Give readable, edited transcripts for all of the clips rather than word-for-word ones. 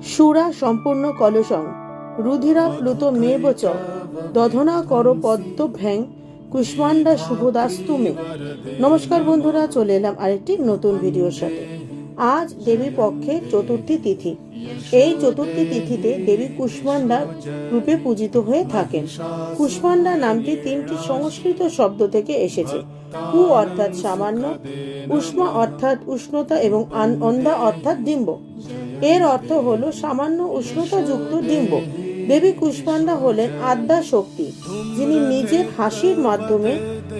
সুরা সম্পূর্ণ কলসং রুধিরা প্লুত মেব চ দধনা কর পদ্মভ্যাং কুষ্মান্ডা শুভদাস্তু মে। নমস্কার বন্ধুরা, চলে এলাম আরেকটি নতুন ভিডিওর সাথে। আজ দেবী পক্ষের চতুর্থী তিথি। এই চতুর্থী তিথিতে দেবী কুষ্মান্ডা রূপে পূজিত হয়ে থাকেন। কুষ্মান্ডা নামটি তিনটি সংস্কৃত শব্দ থেকে এসেছে। কু অর্থাৎ সামান্য, উষ্মা অর্থাৎ উষ্ণতা এবং অন্দা অর্থাৎ ডিম্ব। এর অর্থ হলো সামান্য উষ্ণতাযুক্ত ডিম্ব। দেবী কুষ্মান্ডা হলেন আদ্যা শক্তি, যিনি নিজের হাসির মাধ্যমে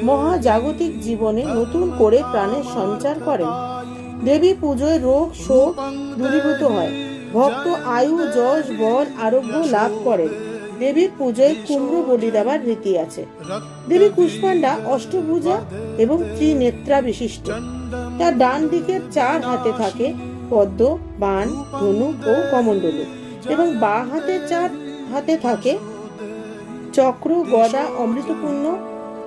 মহাজাগতিক জীবনে নতুন করে প্রাণের সঞ্চার করেন। দেবী পুজোয় রোগ শোক দূরীভূত হয়, ভক্ত আয়ু যশ বল আরোগ্য লাভ করেন। দেবীর পুজোয় কুমড়ো বলি দেওয়ার রীতি আছে। দেবী কুষ্মান্ডা অষ্টভুজা এবং ত্রিনেত্রা বিশিষ্ট। তার ডান দিকের 4 হাতে থাকে পদ্ম, বাণ, ধনুক ও কমণ্ডলু এবং বাঁ হাতের 4 হাতে থাকে চক্র, গদা, অমৃতপূর্ণ,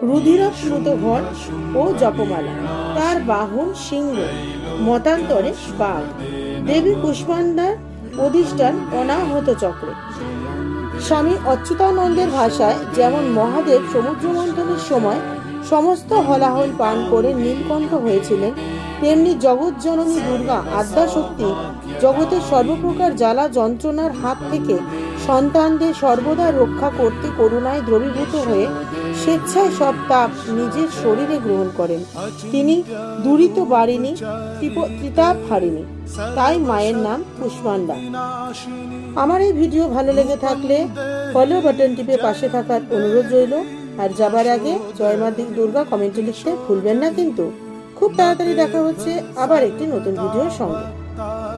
রুধিরাপ্লুত ঘট ও জপমালা। তার বাহন সিংহ, মতান্তরে বাঘ। দেবী কুষ্মান্ডার অধিষ্ঠান অনাহত চক্রে। স্বামী অচ্যুতানন্দের ভাষায়, যেমন মহাদেব সমুদ্র মন্থনের সময় সমস্ত হলাহল পান করে নীলকণ্ঠ হয়েছিলেন, তেমনি জগৎ জননী দুর্গা আদ্যাশক্তি জগতের সর্বপ্রকার জ্বালা যন্ত্রণার হাত থেকে সন্তানদের সর্বদা রক্ষা করতে করুণায় দ্রবীভূত হয়ে স্বেচ্ছায় সব তাপ নিজের শরীরে গ্রহণ করেন। তিনি দুরিত বারিণী, ত্রিতাপ হারিণী, তাই মায়ের নাম কুষ্মান্ডা। আমার এই ভিডিও ভালো লেগে থাকলে ফলো বাটন টিপে পাশে থাকার অনুরোধ রইল। আর যাবার আগে জয় মা দুর্গা কমেন্টে লিখতে ভুলবেন না কিন্তু। খুব তাড়াতাড়ি দেখা হচ্ছে আবার একটি নতুন ভিডিওর সঙ্গে।